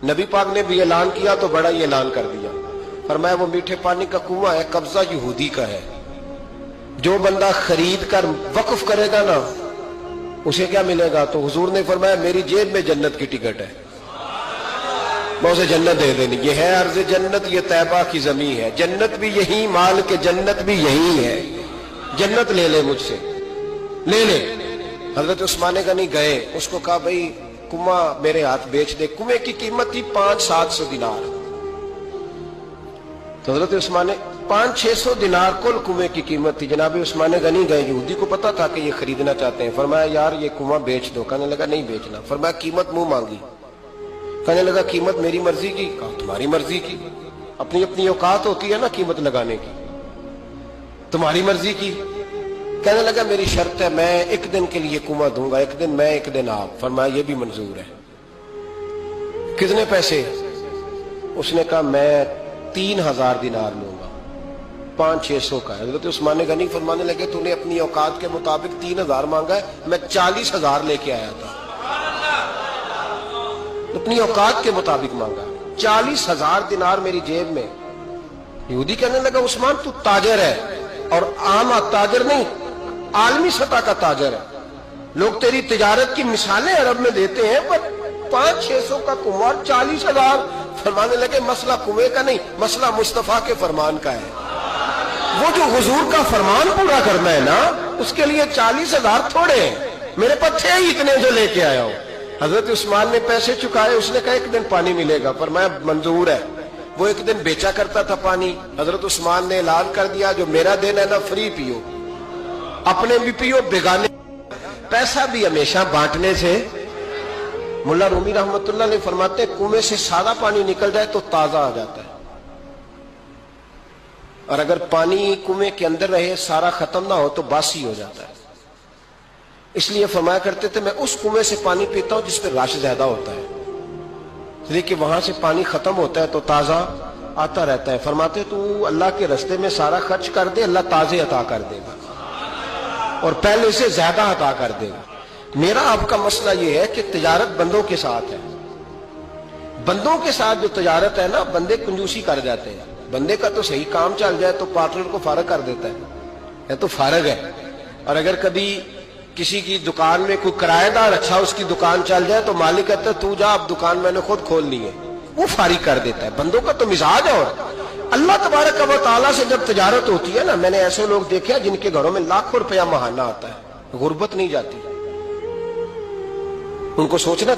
नबी पाक ने भी ऐलान किया तो बड़ा ही ऐलान कर दिया, फरमाया वो मीठे पानी का कुआं है, कब्जा यहूदी का है। जो बंदा खरीद कर वक्फ करेगा ना उसे क्या मिलेगा? तो हुजूर ने फरमाया मेरी जेब में जन्नत की टिकट है, मैं उसे जन्नत दे देनी। ये है अर्ज जन्नत, ये तैबा की जमीन है, जन्नत भी यही, माल के जन्नत भी यही है, जन्नत ले ले मुझसे, ले ले। हजरत उस्मान गनी गए, उसको कहा भाई कुआं मेरे हाथ बेच दे। कुएं की कीमत थी 500-700 दिनार। तो हजरत उस्मान 500-600 दिनार कुल कुएं की कीमत थी। जनाब उस्मान गनी गए, यहूदी को पता था कि ये खरीदना चाहते हैं। फरमाया यार ये कुआं बेच दो। कहने लगा नहीं बेचना। फरमाया कीमत मुंह मांगी। कहने लगा कीमत मेरी मर्जी की। कहा तुम्हारी मर्जी की, अपनी अपनी औकात होती है ना कीमत लगाने की, तुम्हारी मर्जी की। कहने लगा मेरी शर्त है, मैं एक दिन के लिए कुआं दूंगा, एक दिन मैं एक दिन आप। फरमाया ये भी मंजूर है। कितने पैसे? उसने कहा मैं 3000 दिनार लूंगा, 500-600 का है। हज़रत उस्मान गनी फरमाने लगे तूने अपनी औकात के मुताबिक 3000 मांगा है, मैं 40,000 लेके आया था। अपनी औकात के मुताबिक मांगा, 40,000 दिनार मेरी जेब में। यहूदी कहने लगा उस्मान तू ताजर है, और आम ताजर नहीं, आलमी सतह का ताजर है। लोग तेरी तिजारत की मिसालें अरब में देते हैं, पर 500-600 का कुआं, 40,000। फरमाने लगे मसला कुएं का नहीं, मसला मुस्तफा के फरमान का है। वो जो हुजूर का फरमान पूरा करना है ना, उसके लिए 40,000 थोड़े हैं, मेरे पास थे ही इतने जो लेके आया हूं। हजरत उस्मान ने पैसे चुकाए। उसने कहा एक दिन पानी मिलेगा, पर मैं मंजूर है। वो एक दिन बेचा करता था पानी। हजरत उस्मान ने ऐलान कर दिया जो मेरा दिन है ना फ्री पियो, अपने भी पियो, बेगाने। पैसा भी हमेशा बांटने से। मुल्ला रूमी रहमतुल्लाह ने फरमाते कुएं से सादा पानी निकल जाए तो ताजा आ जाता है, और अगर पानी कुएं के अंदर रहे सारा खत्म ना हो तो बासी हो जाता है। इसलिए फरमाया करते थे मैं उस कुएं से पानी पीता हूं जिस पर रश ज्यादा होता है, इसलिए कि वहां से पानी खत्म होता है तो ताजा आता रहता है। फरमाते तू अल्लाह के रास्ते में सारा खर्च कर दे, अल्लाह ताजे अता कर देगा और पहले से ज्यादा अता कर देगा। मेरा आपका मसला यह है कि तिजारत बंदों के साथ है। बंदों के साथ जो तिजारत है ना, बंदे कंजूसी कर जाते हैं। बंदे का तो सही काम चल जाए तो पार्टनर को फारग कर देता है, यह तो फारग है। और अगर कभी किसी की दुकान में कोई किराएदार अच्छा उसकी दुकान चल जाए तो मालिक कहता है तू जा, अब दुकान मैंने खुद खोलनी है, वो फारिग कर देता है। बंदों का तो मिजाज है। और अल्लाह तबारक व तआला से जब तिजारत होती है ना, मैंने ऐसे लोग देखे हैं जिनके घरों में लाखों रुपया महाना आता है, गुर्बत नहीं जाती। उनको सोचना